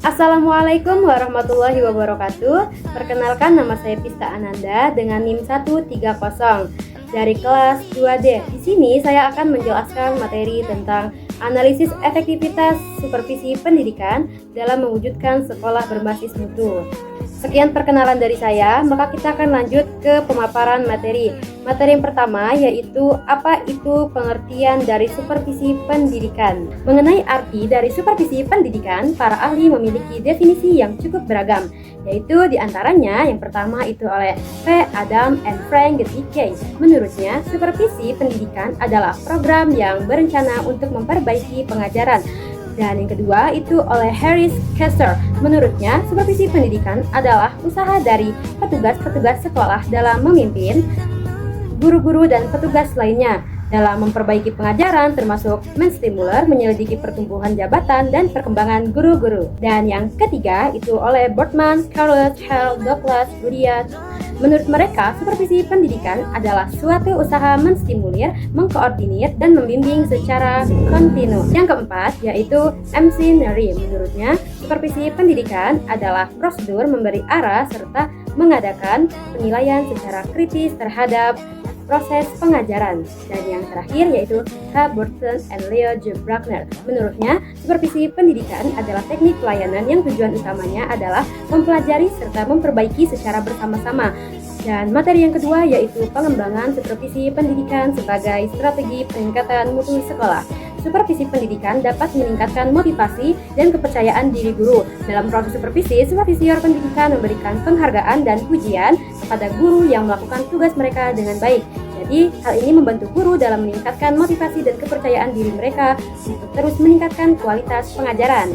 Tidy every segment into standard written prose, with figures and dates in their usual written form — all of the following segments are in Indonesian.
Assalamualaikum warahmatullahi wabarakatuh. Perkenalkan, nama saya Pista Ananda dengan NIM 130 dari kelas 2D. Di sini saya akan menjelaskan materi tentang analisis efektivitas supervisi pendidikan dalam mewujudkan sekolah berbasis mutu. Sekian perkenalan dari saya, maka kita akan lanjut ke pemaparan materi. Materi yang pertama yaitu apa itu pengertian dari supervisi pendidikan. Mengenai arti dari supervisi pendidikan, para ahli memiliki definisi yang cukup beragam, yaitu diantaranya yang pertama itu oleh P. Adam and Frank Getike. Menurutnya, supervisi pendidikan adalah program yang berencana untuk memperbaiki pengajaran. Dan yang kedua itu oleh Harris Kessler. Menurutnya, supervisi pendidikan adalah usaha dari petugas-petugas sekolah dalam memimpin guru-guru dan petugas lainnya dalam memperbaiki pengajaran, termasuk menstimuler, menyelidiki pertumbuhan jabatan dan perkembangan guru-guru. Dan yang ketiga itu oleh Boardman, Carlos, Hale, Douglas, Rudyard. Menurut mereka, supervisi pendidikan adalah suatu usaha menstimulir, mengkoordinir, dan membimbing secara kontinu. Yang keempat yaitu MC Neri. Menurutnya, supervisi pendidikan adalah prosedur memberi arah serta mengadakan penilaian secara kritis terhadap proses pengajaran. Dan yang terakhir yaitu H. Burton and Leo J. Bruckner. Menurutnya, supervisi pendidikan adalah teknik pelayanan yang tujuan utamanya adalah mempelajari serta memperbaiki secara bersama-sama. Dan materi yang kedua yaitu pengembangan supervisi pendidikan sebagai strategi peningkatan mutu sekolah. Supervisi pendidikan dapat meningkatkan motivasi dan kepercayaan diri guru. Dalam proses supervisi, supervisor pendidikan memberikan penghargaan dan pujian kepada guru yang melakukan tugas mereka dengan baik. Jadi, hal ini membantu guru dalam meningkatkan motivasi dan kepercayaan diri mereka untuk terus meningkatkan kualitas pengajaran.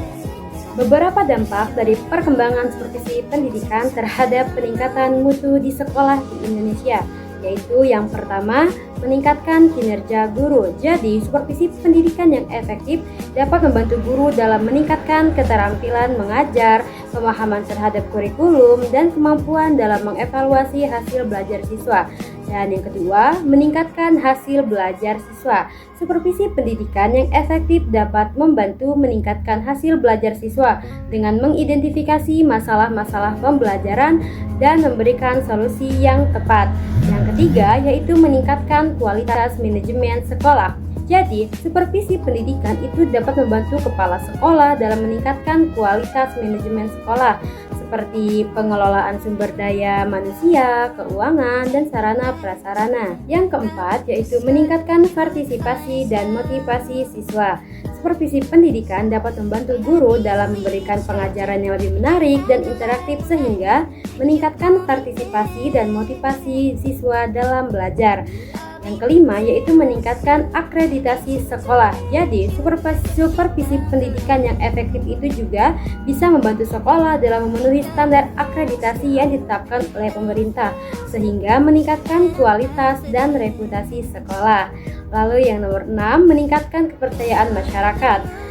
Beberapa dampak dari perkembangan supervisi pendidikan terhadap peningkatan mutu di sekolah di Indonesia, yaitu yang pertama, meningkatkan kinerja guru. Jadi, supervisi pendidikan yang efektif dapat membantu guru dalam meningkatkan keterampilan mengajar, pemahaman terhadap kurikulum, dan kemampuan dalam mengevaluasi hasil belajar siswa. Dan yang kedua, meningkatkan hasil belajar siswa. Supervisi pendidikan yang efektif dapat membantu meningkatkan hasil belajar siswa dengan mengidentifikasi masalah-masalah pembelajaran dan memberikan solusi yang tepat. Yang ketiga, yaitu meningkatkan kualitas manajemen sekolah. Jadi, supervisi pendidikan itu dapat membantu kepala sekolah dalam meningkatkan kualitas manajemen sekolah, seperti pengelolaan sumber daya manusia, keuangan, dan sarana prasarana. Yang keempat, yaitu meningkatkan partisipasi dan motivasi siswa. Supervisi pendidikan dapat membantu guru dalam memberikan pengajaran yang lebih menarik dan interaktif sehingga meningkatkan partisipasi dan motivasi siswa dalam belajar. Yang kelima yaitu meningkatkan akreditasi sekolah. Jadi, supervisi pendidikan yang efektif itu juga bisa membantu sekolah dalam memenuhi standar akreditasi yang ditetapkan oleh pemerintah, sehingga meningkatkan kualitas dan reputasi sekolah. Lalu yang nomor 6, meningkatkan kepercayaan masyarakat.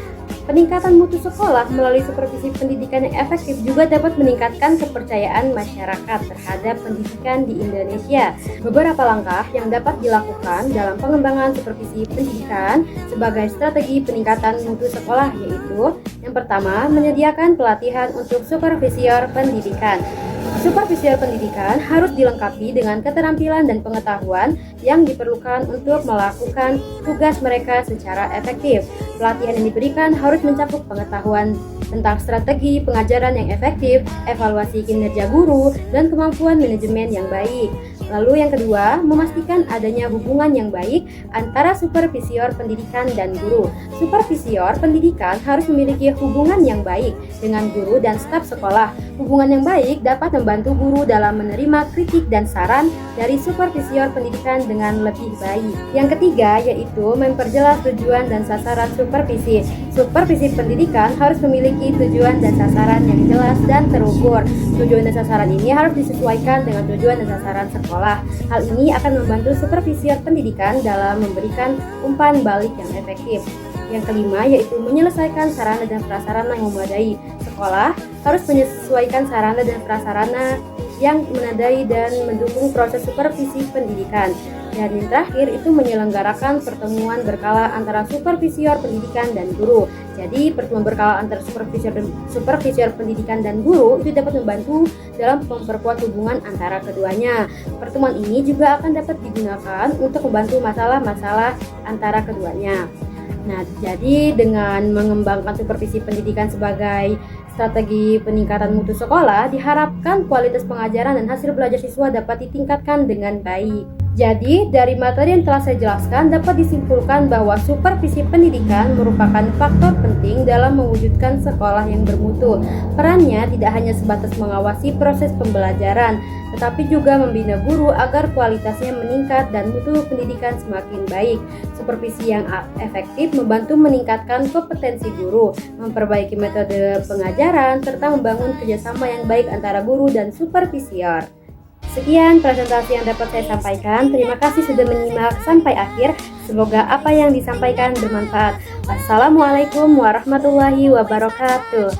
Peningkatan mutu sekolah melalui supervisi pendidikan yang efektif juga dapat meningkatkan kepercayaan masyarakat terhadap pendidikan di Indonesia. Beberapa langkah yang dapat dilakukan dalam pengembangan supervisi pendidikan sebagai strategi peningkatan mutu sekolah yaitu yang pertama, menyediakan pelatihan untuk supervisor pendidikan. Supervisor pendidikan harus dilengkapi dengan keterampilan dan pengetahuan yang diperlukan untuk melakukan tugas mereka secara efektif. Pelatihan yang diberikan harus mencakup pengetahuan tentang strategi pengajaran yang efektif, evaluasi kinerja guru, dan kemampuan manajemen yang baik. Lalu yang kedua, memastikan adanya hubungan yang baik antara supervisor pendidikan dan guru. Supervisor pendidikan harus memiliki hubungan yang baik dengan guru dan staf sekolah. Hubungan yang baik dapat membantu guru dalam menerima kritik dan saran dari supervisor pendidikan dengan lebih baik. Yang ketiga yaitu memperjelas tujuan dan sasaran supervisi. Supervisi pendidikan harus memiliki tujuan dan sasaran yang jelas dan terukur. Tujuan dan sasaran ini harus disesuaikan dengan tujuan dan sasaran sekolah. Hal ini akan membantu supervisor pendidikan dalam memberikan umpan balik yang efektif. Yang kelima yaitu menyelesaikan sarana dan prasarana yang memadai. Sekolah harus menyesuaikan sarana dan prasarana yang menandai dan mendukung proses supervisi pendidikan. Dan yang terakhir itu menyelenggarakan pertemuan berkala antara supervisor pendidikan dan guru. Jadi pertemuan berkala antara supervisor pendidikan dan guru itu dapat membantu dalam memperkuat hubungan antara keduanya. Pertemuan ini juga akan dapat digunakan untuk membantu masalah-masalah antara keduanya. Nah, jadi dengan mengembangkan supervisi pendidikan sebagai strategi peningkatan mutu sekolah, diharapkan kualitas pengajaran dan hasil belajar siswa dapat ditingkatkan dengan baik. Jadi, dari materi yang telah saya jelaskan dapat disimpulkan bahwa supervisi pendidikan merupakan faktor penting dalam mewujudkan sekolah yang bermutu. Perannya tidak hanya sebatas mengawasi proses pembelajaran, tetapi juga membina guru agar kualitasnya meningkat dan mutu pendidikan semakin baik. Supervisi yang efektif membantu meningkatkan kompetensi guru, memperbaiki metode pengajaran, serta membangun kerjasama yang baik antara guru dan supervisor. Sekian presentasi yang dapat saya sampaikan. Terima kasih sudah menyimak sampai akhir. Semoga apa yang disampaikan bermanfaat. Wassalamualaikum warahmatullahi wabarakatuh.